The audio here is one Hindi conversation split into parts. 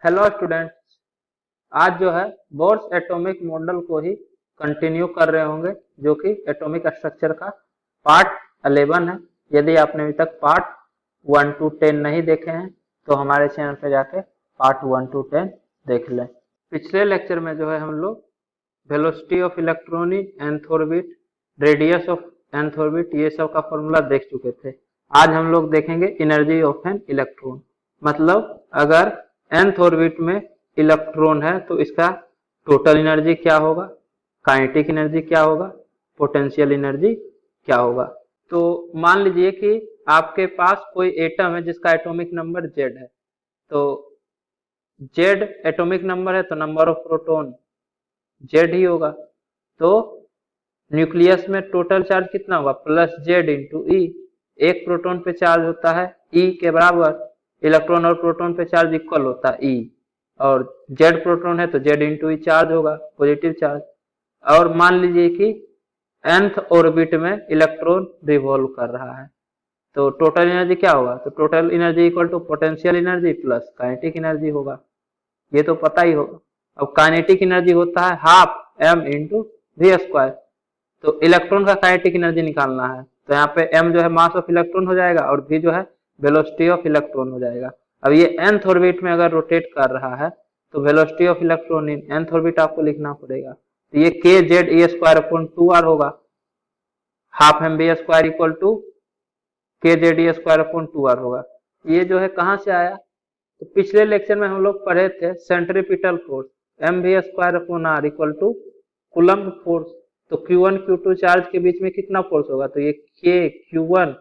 Hello students. आज जो है बोर्स एटॉमिक मॉडल को ही कंटिन्यू कर रहे होंगे, जो कि एटॉमिक स्ट्रक्चर का पार्ट 11 है। यदि आपने अभी तक पार्ट 1 to 10 नहीं देखे हैं तो हमारे चैनल पे जाके पार्ट 1 to 10 देख लें। पिछले लेक्चर में जो है हम लोग velocity of electron in nth orbit, radius of nth orbit, ये सब का फॉर्मूला देख चुके थे। आज हम लोग देखेंगे एनर्जी ऑफ एन इलेक्ट्रॉन। मतलब अगर nth ऑर्बिट में इलेक्ट्रॉन है तो इसका टोटल एनर्जी क्या होगा, काइनेटिक एनर्जी क्या होगा, पोटेंशियल एनर्जी क्या होगा। तो मान लीजिए कि आपके पास कोई एटम है जिसका एटॉमिक नंबर Z है। तो Z एटॉमिक नंबर है तो नंबर ऑफ प्रोटॉन Z ही होगा। तो न्यूक्लियस में टोटल चार्ज कितना होगा, प्लस Z इंटू ई। एक प्रोटॉन पे चार्ज होता है E के बराबर, इलेक्ट्रॉन और प्रोटॉन पे चार्ज इक्वल होता है E, और Z प्रोटॉन है तो Z इंटू ई चार्ज होगा, पॉजिटिव चार्ज। और मान लीजिए कि nth ऑर्बिट में इलेक्ट्रॉन रिवॉल्व कर रहा है तो टोटल एनर्जी क्या होगा, तो total energy equal to potential energy plus kinetic energy होगा। ये तो पता ही होगा। अब काइनेटिक एनर्जी होता है half m into v square. तो इलेक्ट्रॉन का काइनेटिक एनर्जी निकालना है तो यहाँ पे m जो है मास ऑफ इलेक्ट्रॉन हो जाएगा और v जो है वेलोसिटी ऑफ इलेक्ट्रॉन हो जाएगा। अब ये nth ऑर्बिट में अगर रोटेट कर रहा है तो velocity of electron in nth orbit आपको लिखना पड़ेगा। तो ये k z e square upon 2r होगा। Half m B square equal to के जेड ई स्क्वायर अपॉन 2r होगा। ये जो है कहाँ से आया, तो पिछले लेक्चर में हम लोग पढ़े थे centripetal force m v square upon are equal to Coulomb force. तो Q1 Q2 चार्ज के बीच में कितना फोर्स होगा, तो ये K Q1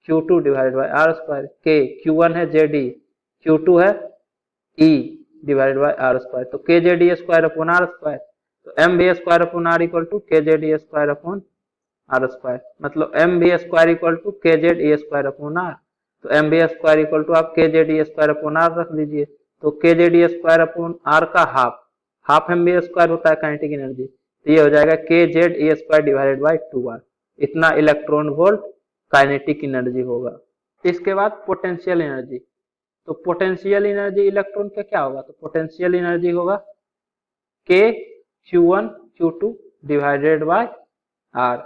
Q2 divided by R square. K Q1 है ZE, Q2 है E divided by R square. तो के जेड ई स्क्वायर अपॉन आर स्क्वायर। तो M B square upon are equal to के जेड ई स्क्वायर अपॉन आर स्क्वायर। मतलब M B square equal to के Z E square upon are. तो M B square equal to आप के जेड ई स्क्वायर अपॉन आर रख लीजिए। तो के जेड ई स्क्वायर अपॉन आर का हाफ एम बी स्क्वायर होता है काइनेटिक एनर्जी। तो ये हो जाएगा k Z E square divided by 2r। इतना इलेक्ट्रॉन वोल्ट काइनेटिक एनर्जी होगा। इसके बाद पोटेंशियल एनर्जी। तो पोटेंशियल एनर्जी इलेक्ट्रॉन का क्या होगा, तो पोटेंशियल एनर्जी होगा के Q1 Q2 divided by are.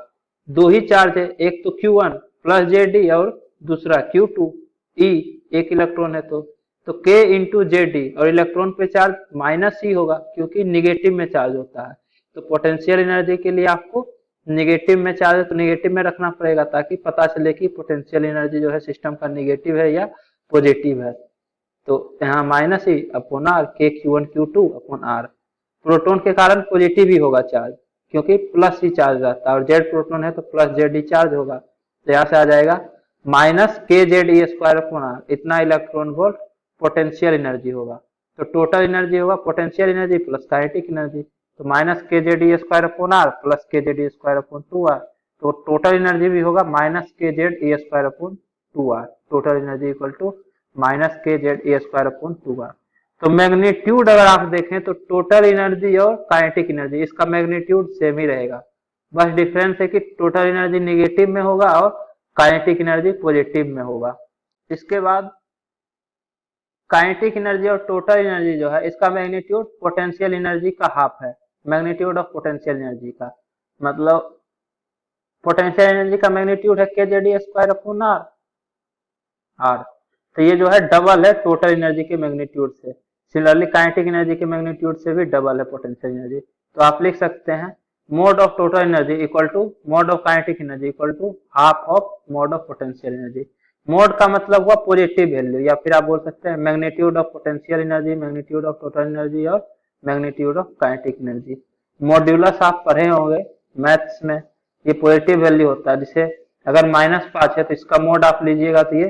दो ही चार्ज है, एक तो Q1 प्लस जेडी और दूसरा Q2 E, एक इलेक्ट्रॉन है तो K इंटू जेडी और इलेक्ट्रॉन पे चार्ज माइनस ही होगा क्योंकि निगेटिव में चार्ज होता है। तो पोटेंशियल एनर्जी के लिए आपको निगेटिव में चार्ज है तो निगेटिव में रखना पड़ेगा ताकि पता चले कि पोटेंशियल एनर्जी जो है सिस्टम का निगेटिव है या पॉजिटिव है। तो यहाँ माइनस ही अपॉन आर, के Q1 Q2 upon are. Proton के कारण पॉजिटिव ही होगा चार्ज क्योंकि प्लस ही चार्ज रहता है और जेड प्रोटॉन है तो प्लस जेड ही चार्ज होगा। तो यहाँ से आ जाएगा माइनस के जेड ई स्क्वायर अपॉन आर। इतना इलेक्ट्रॉन वोल्ट पोटेंशियल एनर्जी होगा। तो टोटल एनर्जी होगा potential energy plus kinetic energy. तो माइनस के जेड ई square upon r plus k Z ई स्क्वायर अपॉन 2r। तो टोटल एनर्जी भी होगा माइनस के Z E square upon 2r। Total energy equal to minus के जेड ई स्क्वायर अपॉन 2r। तो मैग्नीट्यूड अगर आप देखें तो टोटल एनर्जी और काइनेटिक एनर्जी इसका मैग्नीट्यूड सेम ही रहेगा। बस डिफरेंस है कि टोटल एनर्जी निगेटिव में होगा और काइनेटिक एनर्जी पॉजिटिव में होगा। इसके बाद काइनेटिक एनर्जी और टोटल एनर्जी जो है इसका मैग्नीट्यूड पोटेंशियल एनर्जी का हाफ है। मैग्नीट्यूड ऑफ पोटेंशियल एनर्जी का मतलब पोटेंशियल एनर्जी का मैग्नीट्यूड है k Z E square upon are. तो ये जो है डबल है टोटल एनर्जी के मैग्नीट्यूड से। सिमिलरली काइनेटिक एनर्जी के मैग्नीट्यूड से भी डबल है पोटेंशियल एनर्जी। तो आप लिख सकते हैं mod of total energy equal to mod of kinetic energy equal to half of mod of potential energy. Mod का मतलब हुआ पॉजिटिव वैल्यू, या फिर आप बोल सकते हैं magnitude of potential energy, magnitude of total energy और magnitude of kinetic energy. Modulus आप पढ़े होंगे मैथ्स में, ये पॉजिटिव वैल्यू होता है। जिसे अगर -5 है तो इसका मोड आप लीजिएगा तो ये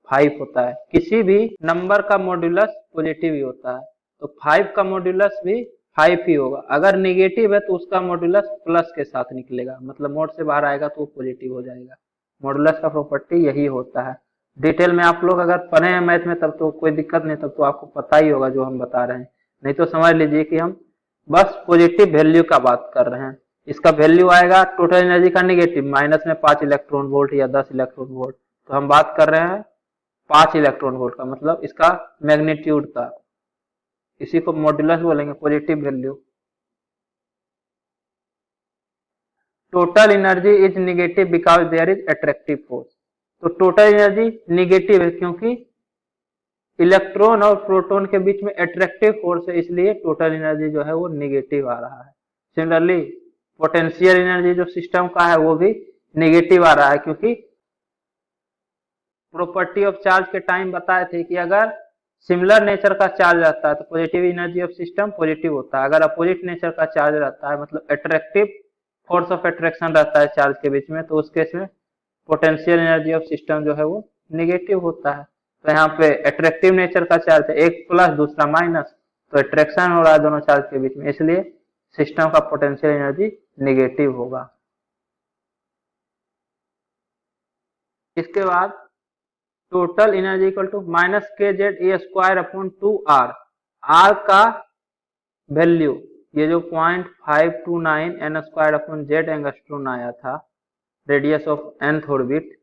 5 होता है। किसी भी नंबर का मॉड्यूलस पॉजिटिव ही होता है तो 5 का मॉड्यूलस भी 5 ही होगा। अगर निगेटिव है तो उसका मॉड्यूलस प्लस के साथ निकलेगा, मतलब मोड से बाहर आएगा तो वो पॉजिटिव हो जाएगा। मॉड्यूलस का प्रॉपर्टी यही होता है। डिटेल में आप लोग अगर पढ़े हैं मैथ में तब तो कोई दिक्कत नहीं, तब तो आपको पता ही होगा जो हम बता रहे हैं। नहीं तो समझ लीजिए कि हम बस पॉजिटिव वैल्यू का बात कर रहे हैं। इसका वैल्यू आएगा टोटल एनर्जी का निगेटिव, माइनस में 5 इलेक्ट्रॉन वोल्ट या 10 इलेक्ट्रॉन वोल्ट। तो हम बात कर रहे हैं 5 इलेक्ट्रॉन वोल्ट का, मतलब इसका मैग्नीट्यूड का। इसी को मॉड्यूलस बोलेंगे, positive value. Total energy is negative because there is attractive force. तो टोटल एनर्जी निगेटिव है क्योंकि इलेक्ट्रॉन और प्रोटॉन के बीच में अट्रैक्टिव फोर्स है, इसलिए टोटल एनर्जी जो है वो निगेटिव आ रहा है। सिमिलरली पोटेंशियल एनर्जी जो सिस्टम का है वो भी निगेटिव आ रहा है, क्योंकि प्रॉपर्टी ऑफ चार्ज के टाइम बताए थे कि अगर सिमिलर नेचर का चार्ज रहता है तो positive energy of system positive होता है, अगर अपोजिट नेचर का चार्ज रहता है मतलब अट्रैक्टिव फोर्स ऑफ अट्रैक्शन रहता है चार्ज के बीच में, तो उस केस में पोटेंशियल एनर्जी ऑफ सिस्टम जो है वो निगेटिव होता है। तो यहाँ पे अट्रैक्टिव नेचर का चार्ज है, एक प्लस दूसरा माइनस, तो अट्रैक्शन हो रहा है दोनों चार्ज के बीच में, इसलिए सिस्टम का पोटेंशियल एनर्जी निगेटिव होगा। इसके बाद total energy equal to minus के Z A square upon 2r। R का वैल्यू ये जो 0.529 N square upon Z angstrom आया था, रेडियस ऑफ nth ऑर्बिट,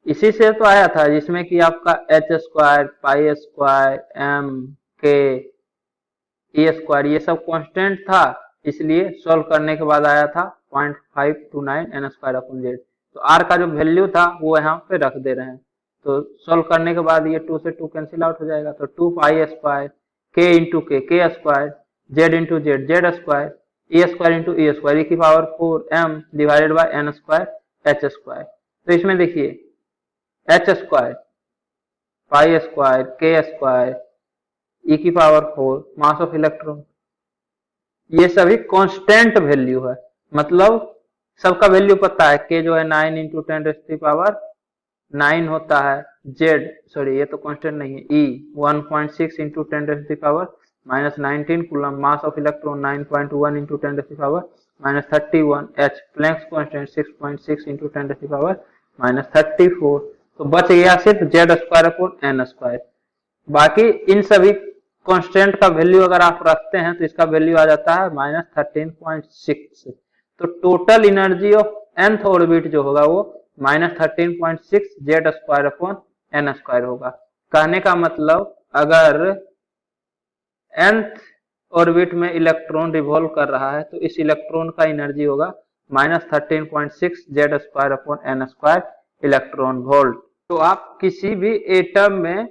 इसी से तो आया था जिसमें कि आपका h square, pi square, m, k, a square ये सब कांस्टेंट था, इसलिए सॉल्व करने के बाद आया था 0.529 एन स्क्वायर अपॉन जेड। तो आर का जो वैल्यू था वो यहाँ पे रख दे रहे हैं, तो सॉल्व करने के बाद ये 2 से 2 कैंसिल आउट हो जाएगा, तो 2 pi square, K into K square, Z into Z square, A square into A square, की power 4m divided by N square H square. तो इसमें देखिए H square, pi square, K square, E की पावर 4 मास ऑफ इलेक्ट्रॉन, ये सभी कांस्टेंट वैल्यू है, मतलब सबका वैल्यू पता है। के जो है 9 इंटू 10⁻9 होता है, जेड सॉरी ये तो कांस्टेंट नहीं है, e 1.6 into 10⁻⁻19 coulomb, mass of electron 9.1 into 10⁻31, h Planck's constant 6.6 into 10⁻34। तो बच गया सिर्फ z square upon n square. बाकी इन सभी कांस्टेंट का वैल्यू अगर आप रखते हैं तो इसका वैल्यू आ जाता है -13.6। तो total energy of nth orbit जो होगा वो -13.6 z square upon n square होगा। कहने का मतलब अगर nth ऑर्बिट में इलेक्ट्रॉन रिवॉल्व कर रहा है तो इस इलेक्ट्रॉन का एनर्जी होगा -13.6 z square upon n square electron volt. तो आप किसी भी एटम में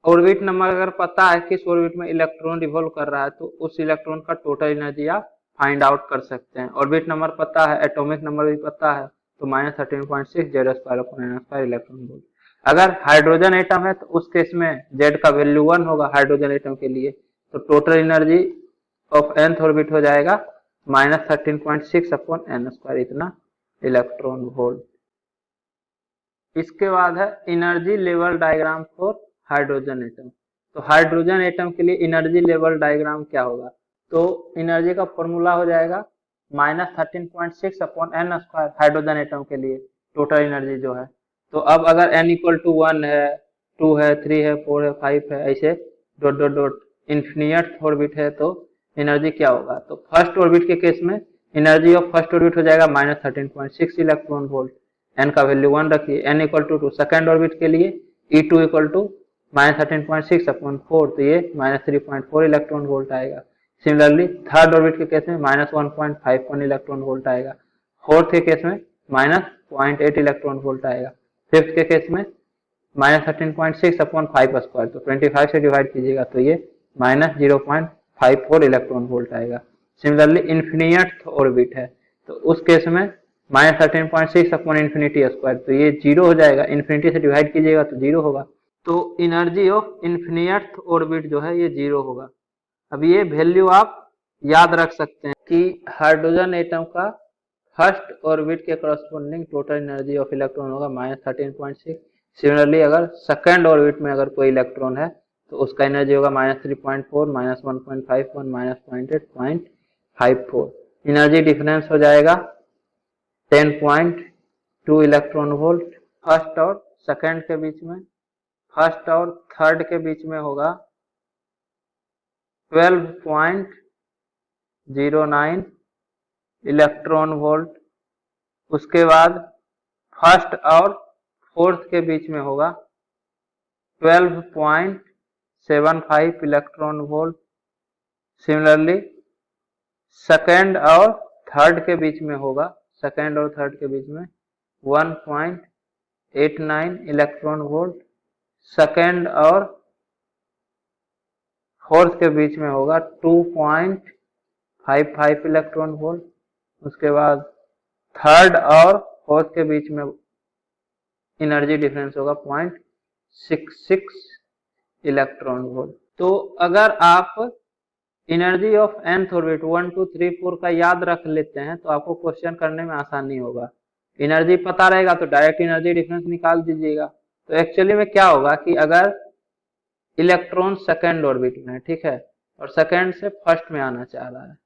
ऑर्बिट नंबर अगर पता है किस ऑर्बिट में इलेक्ट्रॉन रिवॉल्व कर रहा है तो उस इलेक्ट्रॉन का टोटल एनर्जी आप फाइंड आउट कर सकते हैं। ऑर्बिट नंबर पता है, एटॉमिक नंबर भी पता है, तो -13.6 z square upon n square electron volt. अगर हाइड्रोजन एटम है तो उस केस में जेड का वैल्यू 1 होगा हाइड्रोजन एटम के लिए, तो total energy of nth orbit हो जाएगा -13.6 अपॉन एन स्क्वायर, इतना इलेक्ट्रॉन वोल्ट। इसके बाद है energy level diagram for hydrogen atom. तो हाइड्रोजन एटम के लिए एनर्जी लेवल डायग्राम क्या होगा, तो एनर्जी का फॉर्मूला हो जाएगा -13.6 upon n square hydrogen atom के लिए टोटल एनर्जी जो है। तो अब अगर n इक्वल टू 1 है, 2 है, 3 है, 4 है, 5 है, ऐसे dot dot dot infinite orbit है तो एनर्जी क्या होगा। तो फर्स्ट ऑर्बिट के केस में एनर्जी ऑफ फर्स्ट ऑर्बिट हो जाएगा -13.6 इलेक्ट्रॉन वोल्ट, n का वैल्यू 1 रखिए, n equal to 2। Second orbit के लिए E2 इक्वल टू -13.6 अपॉन 4, तो ये -3.4 इलेक्ट्रॉन वोल्ट आएगा। सिमिलरली थर्ड ऑर्बिट के केस में -1.51 इलेक्ट्रॉन वोल्ट आएगा, फोर्थ के केस में -0.8 इलेक्ट्रॉन वोल्ट आएगा, फिफ्थ के केस में -13.6 अपॉन 5 स्क्वायर, तो 25 से डिवाइड कीजिएगा तो ये -0.54 इलेक्ट्रॉन वोल्ट आएगा। सिमिलरली इन्फिनिट ऑर्बिट है तो उस केस में -13.6 अपॉन इन्फिनिटी स्क्वायर, तो ये 0 हो जाएगा, इन्फिनिटी से डिवाइड कीजिएगा तो 0 होगा। तो एनर्जी ऑफ इन्फिनिट ऑर्बिट जो है ये 0 होगा। अब ये वैल्यू आप याद रख सकते हैं कि हाइड्रोजन एटम का फर्स्ट ऑर्बिट के corresponding total energy of electron होगा -13.6। सिमिलरली अगर सेकेंड ऑर्बिट में अगर कोई इलेक्ट्रॉन है तो उसका एनर्जी होगा -3.4, -1.51, -0.8, 0.54। एनर्जी डिफरेंस हो जाएगा 10.2 इलेक्ट्रॉन वोल्ट। फर्स्ट और सेकेंड के बीच में, फर्स्ट और थर्ड के बीच में होगा 12.09 इलेक्ट्रॉन वोल्ट। उसके बाद फर्स्ट और फोर्थ के बीच में होगा 0.75 इलेक्ट्रॉन वोल्ट। सिमिलरली सेकेंड और थर्ड के बीच में होगा, सेकेंड और थर्ड के बीच में 1.89 इलेक्ट्रॉन वोल्ट। सेकेंड और फोर्थ के बीच में होगा 2.55 इलेक्ट्रॉन वोल्ट। उसके बाद थर्ड और फोर्थ के बीच में एनर्जी डिफरेंस होगा 0.66 इलेक्ट्रॉन वोल्ट। तो अगर आप एनर्जी ऑफ nth ऑर्बिट 1 2 3 4 का याद रख लेते हैं तो आपको क्वेश्चन करने में आसानी होगा। एनर्जी पता रहेगा तो डायरेक्ट एनर्जी डिफरेंस निकाल दीजिएगा। तो एक्चुअली में क्या होगा कि अगर इलेक्ट्रॉन सेकेंड ऑर्बिट में है, ठीक है, और सेकेंड से फर्स्ट में आना चाह रहा है,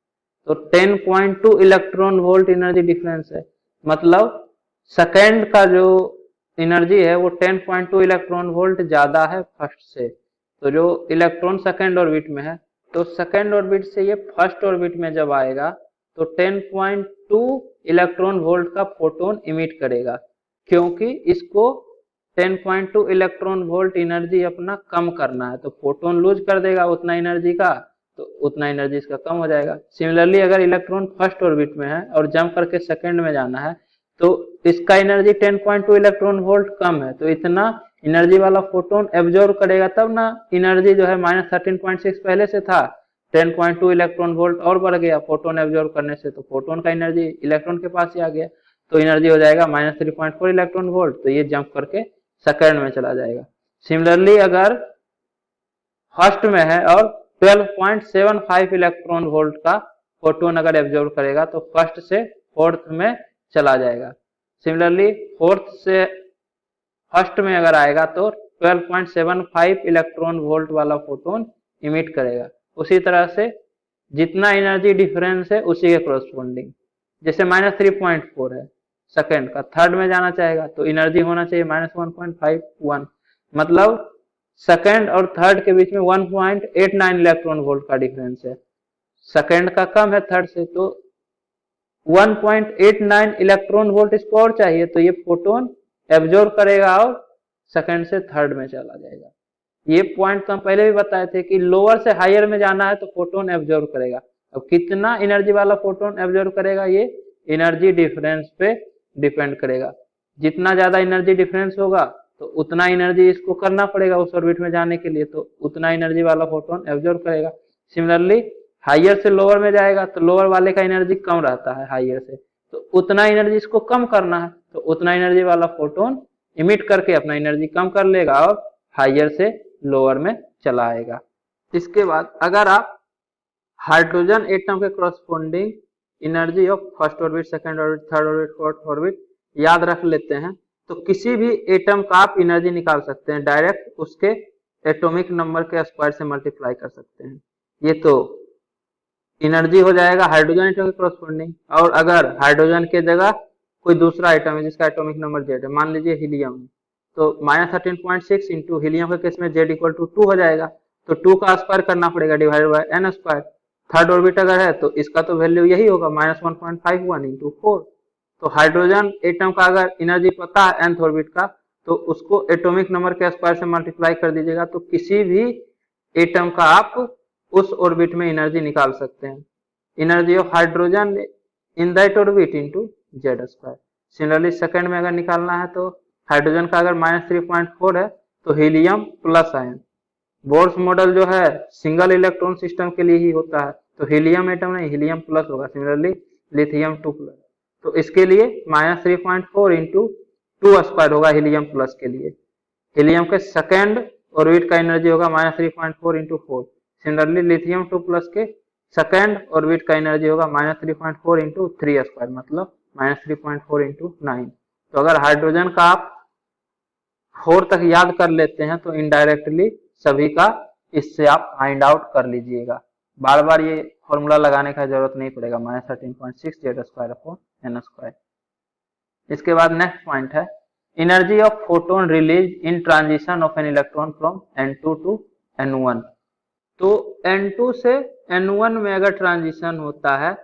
तो 10.2 इलेक्ट्रॉन वोल्ट एनर्जी डिफरेंस है। मतलब सेकेंड का जो एनर्जी है वो 10.2 इलेक्ट्रॉन वोल्ट ज्यादा है फर्स्ट से। तो जो इलेक्ट्रॉन सेकेंड ऑर्बिट में है, तो सेकेंड ऑर्बिट से ये फर्स्ट ऑर्बिट में जब आएगा तो 10.2 इलेक्ट्रॉन वोल्ट का फोटोन इमिट करेगा, क्योंकि इसको 10.2 इलेक्ट्रॉन वोल्ट एनर्जी अपना कम करना है। तो फोटोन लूज कर देगा उतना एनर्जी का, तो उतना एनर्जी इसका कम हो जाएगा। सिमिलरली अगर इलेक्ट्रॉन फर्स्ट ऑर्बिट में है और जंप करके सेकेंड में जाना है तो इसका एनर्जी 10.2 इलेक्ट्रॉन वोल्ट कम है, तो इतना एनर्जी वाला फोटोन एब्जॉर्ब करेगा, तब ना एनर्जी जो है -13.6 पहले से था, 10.2 इलेक्ट्रॉन वोल्ट और बढ़ गया फोटोन एब्जॉर्ब करने से, तो फोटोन का एनर्जी इलेक्ट्रॉन के पास ही आ गया, तो एनर्जी हो जाएगा -3.4 इलेक्ट्रॉन वोल्ट। तो ये जंप करके सेकेंड में चला जाएगा। सिमिलरली अगर फर्स्ट में है और 12.75 इलेक्ट्रॉन वोल्ट का फोटोन अगर एब्जॉर्ब करेगा तो फर्स्ट से फोर्थ में चला जाएगा। सिमिलरली फोर्थ से फर्स्ट में अगर आएगा तो 12.75 इलेक्ट्रॉन वोल्ट वाला फोटोन इमिट करेगा। उसी तरह से जितना एनर्जी डिफरेंस है उसी के कोरस्पोंडिंग, जैसे -3.4 है सेकेंड का, थर्ड में जाना चाहेगा तो एनर्जी होना चाहिए -1.51। मतलब सेकेंड और थर्ड के बीच में 1.89 इलेक्ट्रॉन वोल्ट का डिफरेंस है, सेकेंड का कम है थर्ड से, तो 1.89 इलेक्ट्रॉन वोल्ट इसको और चाहिए, तो ये फोटोन एब्जॉर्ब करेगा और सेकेंड से थर्ड में चला जाएगा। ये पॉइंट तो हम पहले भी बताए थे कि लोअर से हायर में जाना है तो फोटोन एब्जॉर्ब करेगा। अब कितना एनर्जी वाला फोटोन एब्जॉर्ब करेगा ये एनर्जी डिफरेंस पे डिपेंड करेगा। जितना ज्यादा एनर्जी डिफरेंस होगा तो उतना एनर्जी इसको करना पड़ेगा उस ऑर्बिट में जाने के लिए, तो उतना एनर्जी वाला फोटोन एब्जॉर्ब करेगा। सिमिलरली हायर से लोअर में जाएगा तो लोअर वाले का एनर्जी कम रहता है हायर से, तो उतना एनर्जी इसको कम करना है, तो उतना एनर्जी वाला फोटोन इमिट करके अपना एनर्जी कम कर लेगा और हायर से लोअर में चला आएगा। इसके बाद अगर आप हाइड्रोजन एटम के corresponding energy of first orbit, second orbit, third orbit, fourth orbit याद रख लेते हैं तो किसी भी एटम का आप एनर्जी निकाल सकते हैं, डायरेक्ट उसके एटॉमिक नंबर के स्क्वायर से मल्टीप्लाई कर सकते हैं। ये तो एनर्जी हो जाएगा हाइड्रोजन एटम के कोरस्पोंडिंग। और अगर हाइड्रोजन के जगह कोई दूसरा आइटम है जिसका एटॉमिक नंबर जेड है, मान लीजिए हीलियम है, तो -13.6 इंटू हीलियम के केस में जेड इक्वल टू 2 हो जाएगा, तो 2 का स्क्वायर करना पड़ेगा divided by N square. Third orbit अगर है तो इसका तो वैल्यू यही होगा -1.51 इंटू 4। तो हाइड्रोजन एटम का अगर एनर्जी पता है nth ऑर्बिट का तो उसको एटॉमिक नंबर के स्क्वायर से मल्टीप्लाई कर दीजिएगा, तो किसी भी एटम का आप उस ऑर्बिट में एनर्जी निकाल सकते हैं। Energy of hydrogen in that orbit into Z square. Similarly second में अगर निकालना है तो हाइड्रोजन का अगर -3.4 है तो helium plus ion, Bohr's model जो है सिंगल इलेक्ट्रॉन सिस्टम के लिए ही होता है, तो हीलियम एटम नहीं हीलियम प्लस होगा। सिमिलरली लिथियम 2 प्लस, तो इसके लिए -3.4 इंटू 2 स्क्वायर होगा हीलियम प्लस के लिए। हीलियम के सेकेंड ऑर्बिट का एनर्जी होगा -3.4 इंटू 4। सिमिलरली लिथियम 2 प्लस के सेकेंड ऑर्बिट का एनर्जी होगा -3.4 इंटू 3 स्क्वायर, मतलब -3.4 इंटू 9। तो अगर हाइड्रोजन का आप 4 तक याद कर लेते हैं तो इनडायरेक्टली सभी का इससे आप फाइंड आउट कर लीजिएगा, बार बार ये फॉर्मूला लगाने का जरूरत नहीं पड़ेगा, -13.6 z square upon n square. इसके बाद नेक्स्ट पॉइंट है energy of photon release in transition of an electron from n2 to n1। तो n2 से n1 में अगर ट्रांजिशन होता है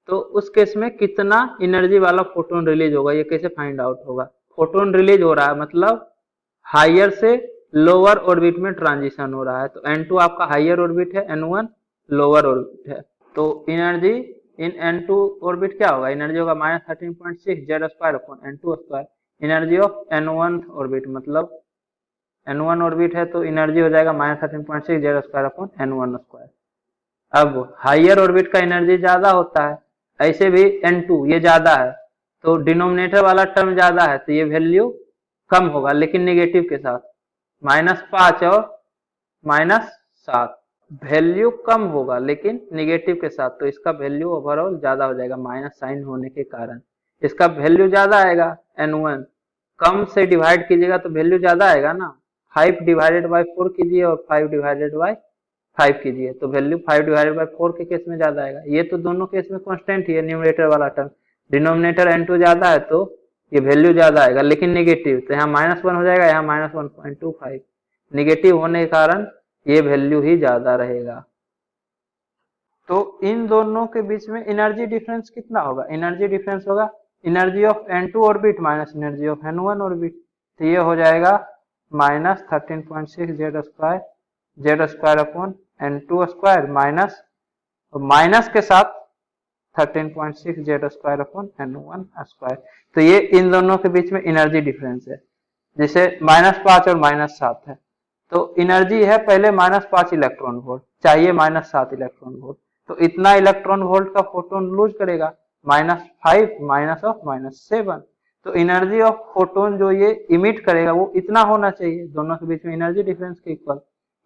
तो उस केस में कितना एनर्जी वाला फोटोन रिलीज होगा, ये कैसे फाइंड आउट होगा। फोटोन रिलीज हो रहा है मतलब हायर से लोअर ऑर्बिट में ट्रांजिशन हो रहा है। तो N2 आपका हाइयर ऑर्बिट है, N1 लोअर ऑर्बिट है। तो एनर्जी इन N2 ऑर्बिट क्या होगा, एनर्जी होगा -13.6 Z²/N2²। Energy of N1 orbit मतलब N1 ऑर्बिट है तो एनर्जी हो जाएगा -13.6 Z²/N1²। अब हाइयर ऑर्बिट का एनर्जी ज्यादा होता है, ऐसे भी N2 ये ज्यादा है तो डिनोमिनेटर वाला टर्म ज्यादा है तो ये वैल्यू कम होगा लेकिन नेगेटिव के साथ, -5 और -7 वैल्यू कम होगा लेकिन नेगेटिव के साथ, तो इसका वैल्यू ओवरऑल ज्यादा हो जाएगा माइनस साइन होने के कारण। इसका वैल्यू ज्यादा आएगा N1, कम से डिवाइड कीजिएगा तो वैल्यू ज्यादा आएगा ना, 5 डिवाइडेड बाई 4 कीजिए और 5 डिवाइडेड बाई 5 कीजिए तो वैल्यू 5 डिवाइडेड बाई 4 के केस में ज्यादा आएगा। ये तो दोनों केस में कांस्टेंट ही है, न्यूमरेटर वाला टर्म, डिनोमिनेटर N2 ज्यादा है तो ये वैल्यू ज्यादा आएगा लेकिन नेगेटिव, तो यहाँ -1 हो जाएगा, यहाँ -1.25, नेगेटिव होने के कारण ये वैल्यू ही ज्यादा रहेगा। तो इन दोनों के बीच में एनर्जी डिफरेंस कितना होगा, एनर्जी डिफरेंस होगा energy of N2 orbit minus energy of N1 orbit, तो ये हो जाएगा -13.6 Z²/N2² माइनस के साथ 13.6 Z²/N1²। तो ये इन दोनों के बीच में एनर्जी डिफरेंस है, जैसे -5 और -7 है तो एनर्जी है पहले -5 इलेक्ट्रॉन वोल्ट, चाहिए -7 इलेक्ट्रॉन वोल्ट, तो इतना इलेक्ट्रॉन वोल्ट का फोटोन लूज करेगा, -5 -7, तो एनर्जी ऑफ फोटोन जो ये इमिट करेगा वो इतना होना चाहिए, दोनों के बीच में एनर्जी डिफरेंस के इक्वल।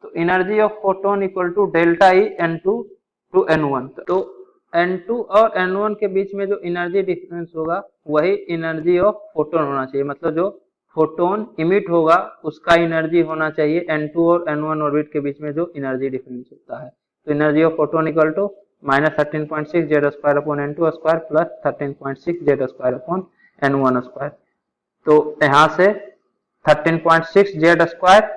तो energy of photon equal to delta e N2 to N1। तो N2 और N1 के बीच में जो एनर्जी डिफरेंस होगा वही एनर्जी ऑफ फोटोन होना चाहिए, मतलब जो फोटोन इमिट होगा उसका एनर्जी होना चाहिए N2 और N1 ऑर्बिट के बीच में जो एनर्जी डिफरेंस होता है। तो energy of photon equal to -13.6 Z²/N2² plus 13.6 Z²/N1²। तो यहाँ से 13.6 Z²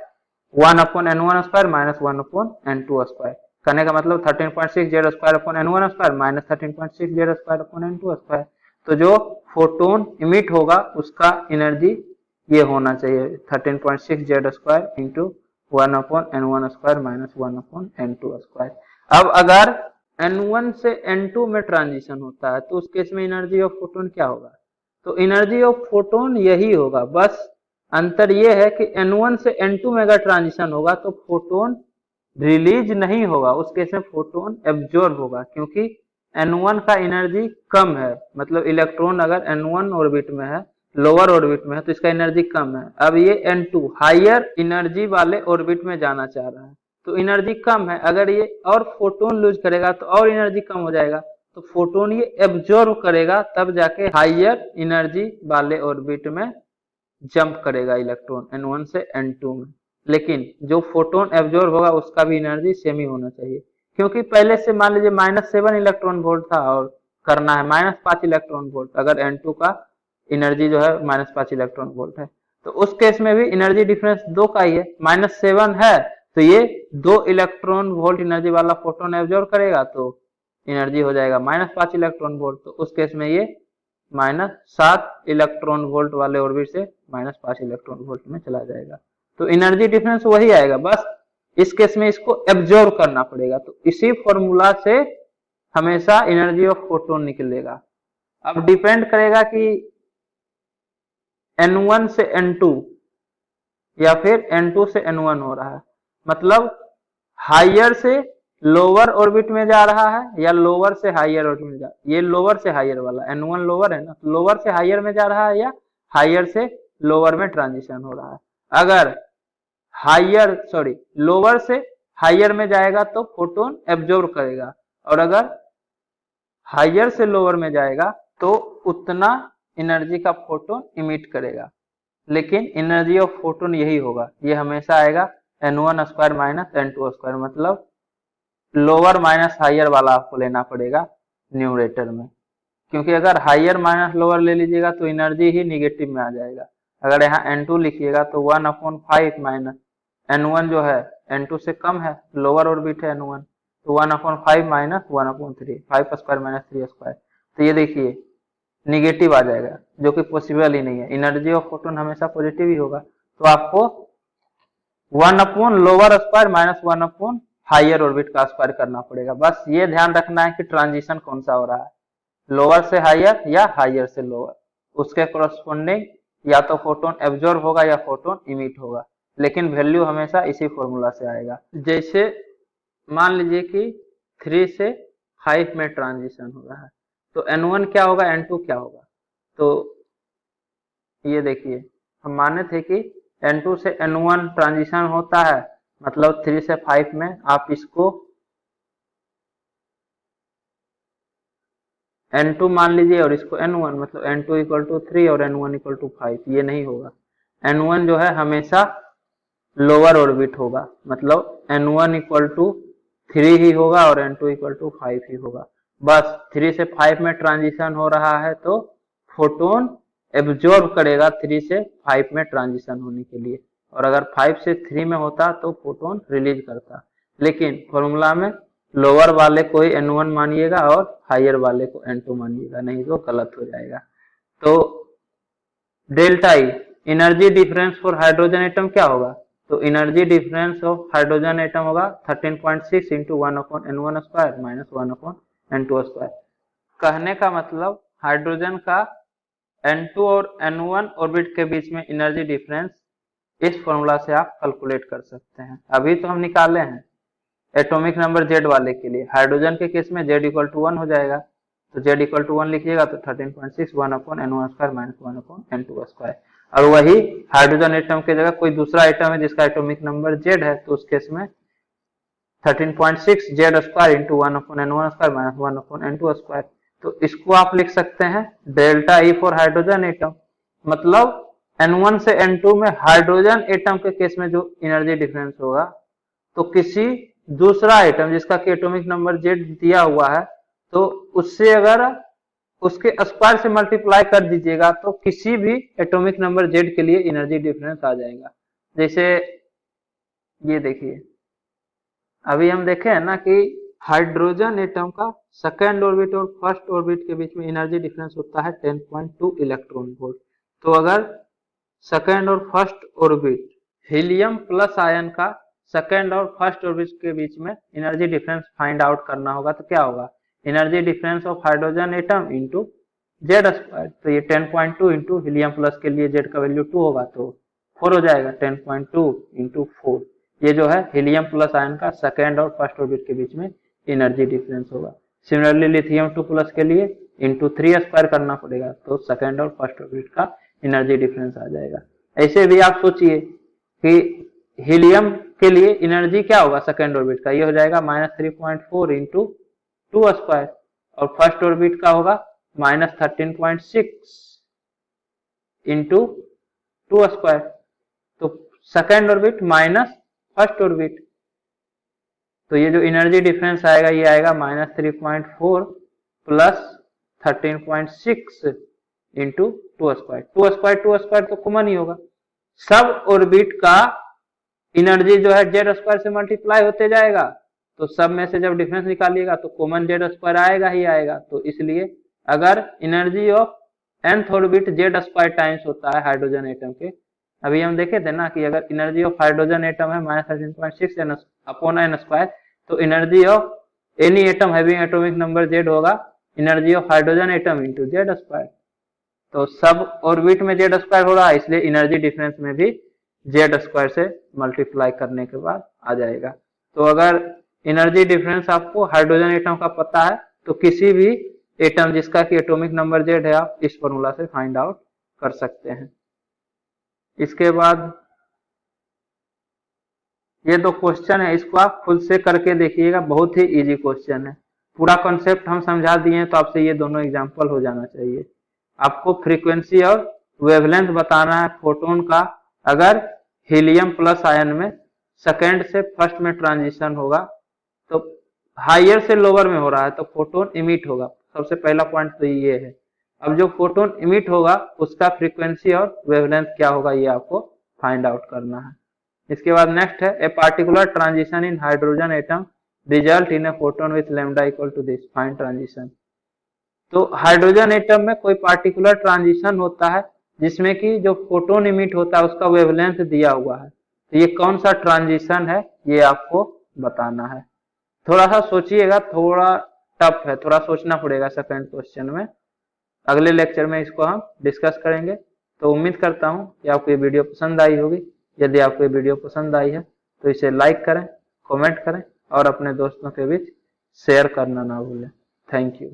1/N1² माइनस 1/N2², करने का मतलब 13.6 Z²/N1² माइनस 13.6 Z²/N2²। तो जो फोटोन इमिट होगा उसका एनर्जी ये होना चाहिए 13.6 Z² into 1/N1² minus 1/N2²। अब अगर N1 से N2 में ट्रांजिशन होता है तो उस केस में एनर्जी ऑफ फोटोन क्या होगा, तो एनर्जी ऑफ फोटोन यही होगा, बस अंतर यह है कि N1 से N2 में अगर ट्रांजिशन होगा तो फोटोन रिलीज नहीं होगा, उस केस में फोटोन एब्जॉर्ब होगा, क्योंकि N1 का एनर्जी कम है, मतलब इलेक्ट्रॉन अगर N1 ऑर्बिट में है, लोअर ऑर्बिट में है तो इसका एनर्जी कम है। अब ये N2 हायर एनर्जी वाले ऑर्बिट में जाना चाह रहा है तो एनर्जी कम है, अगर ये और फोटोन लूज करेगा तो और एनर्जी कम हो जाएगा, तो फोटोन ये एब्जॉर्ब करेगा तब जाके हायर एनर्जी वाले ऑर्बिट में जंप करेगा इलेक्ट्रॉन N1 से N2 में। लेकिन जो फोटोन एब्जॉर्ब होगा उसका भी एनर्जी सेम ही होना चाहिए, क्योंकि पहले से मान लीजिए -7 इलेक्ट्रॉन वोल्ट था और करना है -5 इलेक्ट्रॉन वोल्ट, अगर N2 का एनर्जी जो है -5 इलेक्ट्रॉन वोल्ट है तो उस केस में भी एनर्जी डिफरेंस 2 का ही है, -7 है तो ये 2 इलेक्ट्रॉन वोल्ट एनर्जी वाला फोटोन एब्जॉर्ब करेगा तो एनर्जी हो जाएगा -5 इलेक्ट्रॉन वोल्ट, तो उस केस में ये -7 इलेक्ट्रॉन वोल्ट वाले ऑर्बिट से -5 इलेक्ट्रॉन वोल्ट में चला जाएगा, तो एनर्जी डिफरेंस वही आएगा, बस इस केस में इसको एब्जॉर्ब करना पड़ेगा। तो इसी फॉर्मूला से हमेशा एनर्जी ऑफ फोटोन निकलेगा। अब डिपेंड करेगा कि N1 से N2 या फिर N2 से N1 हो रहा है, मतलब हायर से लोअर ऑर्बिट में जा रहा है या लोअर से हायर ऑर्बिट में जा, ये लोअर से हायर वाला N1 लोअर है ना, तो लोअर से हायर में जा रहा है या हायर से लोअर में ट्रांजिशन हो रहा है। अगर लोअर से हायर में जाएगा तो फोटोन एब्जॉर्ब करेगा, और अगर हायर से लोअर में जाएगा तो उतना एनर्जी का फोटोन इमिट करेगा, लेकिन एनर्जी ऑफ फोटोन यही होगा, ये हमेशा आएगा N1² माइनस N2², मतलब लोअर माइनस हायर वाला आपको लेना पड़ेगा न्यूमरेटर में, क्योंकि अगर हायर माइनस लोअर ले लीजिएगा तो एनर्जी ही निगेटिव में आ जाएगा। अगर यहाँ N2 लिखिएगा तो 1/5 माइनस N1 जो है N2 से कम है, लोअर ऑर्बिट है N1, तो 1/5 माइनस 1/3, 5² माइनस 3², तो ये देखिए निगेटिव आ जाएगा जो कि पॉसिबल ही नहीं है, एनर्जी ऑफ फोटोन हमेशा पॉजिटिव ही होगा। तो आपको 1 upon lower square minus 1 upon higher orbit का स्क्वायर करना पड़ेगा। बस ये ध्यान रखना है कि ट्रांजिशन कौन सा हो रहा है, लोअर से हायर या हायर से लोअर, उसके कोरस्पोंडिंग या तो फोटोन एब्जॉर्ब होगा या फोटोन इमिट होगा, लेकिन वैल्यू हमेशा इसी फॉर्मूला से आएगा। जैसे मान लीजिए कि 3 से 5 में ट्रांजिशन हो रहा है, तो N1 क्या होगा, N2 क्या होगा। तो ये देखिए, हम माने थे कि N2 से N1 ट्रांजिशन होता है, मतलब 3 से 5 में आप इसको N2 मान लीजिए और इसको N1, मतलब N2 इक्वल टू 3 और N1 इक्वल टू 5, ये नहीं होगा। N1 जो है हमेशा लोअर ऑर्बिट होगा, मतलब N1 इक्वल टू 3 ही होगा और N2 इक्वल टू 5 ही होगा। बस 3 से 5 में ट्रांजिशन हो रहा है तो फोटोन एब्जॉर्ब करेगा 3 से 5 में ट्रांजिशन होने के लिए, और अगर 5 से 3 में होता तो फोटोन रिलीज करता। लेकिन फॉर्मूला में लोअर वाले को ही N1 मानिएगा और हायर वाले को N2 मानिएगा, नहीं तो गलत हो जाएगा। तो delta E energy difference for hydrogen atom क्या होगा, तो energy difference of hydrogen atom होगा 13.6 into 1 upon N1 square minus 1 upon N2 square. कहने का मतलब हाइड्रोजन का N2 और N1 ऑर्बिट के बीच में एनर्जी डिफरेंस इस फॉर्मूला से आप कैलकुलेट कर सकते हैं। अभी तो हम निकाले हैं एटॉमिक नंबर Z वाले के लिए, हाइड्रोजन के केस में Z इक्वल टू 1 हो जाएगा, तो Z इक्वल टू 1 लिखिएगा तो 13.6 1 upon N1 square minus 1 upon N2 square. और वही हाइड्रोजन एटम की जगह कोई दूसरा एटम है जिसका एटॉमिक नंबर Z है, तो उस केस में 13.6 Z square into 1 upon N1 square minus 1 upon N2 square. तो इसको आप लिख सकते हैं delta E for hydrogen atom, मतलब N1 से N2 में हाइड्रोजन एटम के केस में जो एनर्जी डिफरेंस होगा, तो किसी दूसरा एटम जिसका कि एटॉमिक नंबर Z दिया हुआ है, तो उससे अगर उसके स्क्वायर से मल्टीप्लाई कर दीजिएगा तो किसी भी एटॉमिक नंबर Z के लिए एनर्जी डिफरेंस आ जाएगा। जैसे ये देखिए, अभी हम देखे हैं ना कि हाइड्रोजन एटम का सेकेंड ऑर्बिट और फर्स्ट ऑर्बिट के बीच में एनर्जी डिफरेंस होता है 10.2 इलेक्ट्रॉन वोल्ट। तो अगर सेकेंड और first orbit helium plus ion का सेकेंड और फर्स्ट ऑर्बिट के बीच में एनर्जी डिफरेंस फाइंड आउट करना होगा, तो क्या होगा, energy difference of hydrogen atom into Z square. तो ये 10.2 इंटू हीलियम प्लस के लिए जेड का वैल्यू 2 होगा तो 4 हो जाएगा, 10.2 इंटू 4। ये जो है हीलियम प्लस आयन का सेकेंड और फर्स्ट ऑर्बिट के बीच में एनर्जी डिफरेंस होगा। सिमिलरली लिथियम 2 प्लस के लिए इंटू 3 स्क्वायर करना पड़ेगा, तो सेकेंड और फर्स्ट ऑर्बिट का एनर्जी डिफरेंस आ जाएगा। ऐसे भी आप सोचिए कि हीलियम के लिए एनर्जी क्या होगा सेकेंड ऑर्बिट का, ये हो जाएगा -3.4 इंटू 2 स्क्वायर, और फर्स्ट ऑर्बिट का होगा -13.6 इंटू 2 स्क्वायर। तो second orbit minus first orbit, तो ये जो एनर्जी डिफरेंस आएगा ये आएगा -3.4 प्लस 13.6 इंटू 2 स्क्वायर। 2 स्क्वायर तो कॉमन ही होगा, सब ऑर्बिट का एनर्जी जो है जेड स्क्वायर से मल्टीप्लाई होते जाएगा, तो सब में से जब डिफरेंस निकालिएगा तो कॉमन जेड स्क्वायर आएगा ही आएगा। तो इसलिए अगर energy of nth orbit Z square times होता है हाइड्रोजन एटम के, अभी हम देखे थे ना कि अगर एनर्जी ऑफ हाइड्रोजन एटम है -13.6 अपॉन n स्क्वायर, तो energy of any atom having atomic number Z होगा energy of hydrogen atom into Z square. तो सब ऑर्बिट में जेड स्क्वायर हो रहा है, इसलिए एनर्जी डिफरेंस में भी जेड स्क्वायर से मल्टीप्लाई करने के बाद आ जाएगा। तो अगर एनर्जी डिफरेंस आपको हाइड्रोजन एटम का पता है तो किसी भी एटम जिसका कि एटॉमिक नंबर जेड है आप इस फॉर्मूला से फाइंड आउट कर सकते हैं। इसके बाद ये दो क्वेश्चन है, इसको आप खुद से करके देखिएगा, बहुत ही इजी क्वेश्चन है। पूरा कॉन्सेप्ट हम समझा दिए तो आपसे ये दोनों एग्जांपल हो जाना चाहिए। आपको फ्रीक्वेंसी और वेवलेंथ बताना है फोटोन का। अगर हीलियम प्लस आयन में सेकेंड से फर्स्ट में ट्रांजिशन होगा तो हायर से लोअर में हो रहा है तो फोटोन इमिट होगा। सबसे पहला पॉइंट तो ये है। अब जो फोटोन इमिट होगा उसका फ्रीक्वेंसी और वेवलेंथ क्या होगा ये आपको फाइंड आउट करना है। इसके बाद नेक्स्ट है a particular transition in hydrogen atom result in a photon with lambda equal to this, find transition. तो हाइड्रोजन एटम में कोई पार्टिकुलर ट्रांजिशन होता है जिसमें कि जो फोटोन इमिट होता है उसका वेवलेंथ दिया हुआ है। तो ये कौन सा ट्रांजिशन है ये आपको बताना है। थोड़ा सा सोचिएगा, थोड़ा टफ है, थोड़ा सोचना पड़ेगा सेकंड क्वेश्चन में। अगले लेक्चर में इसको हम डिस्कस करेंगे। तो उम्मीद करता हूँ कि आपको ये वीडियो पसंद आई होगी। यदि आपको ये वीडियो पसंद आई है तो इसे लाइक करें, कमेंट करें और अपने दोस्तों के बीच शेयर करना ना भूलें। Thank you.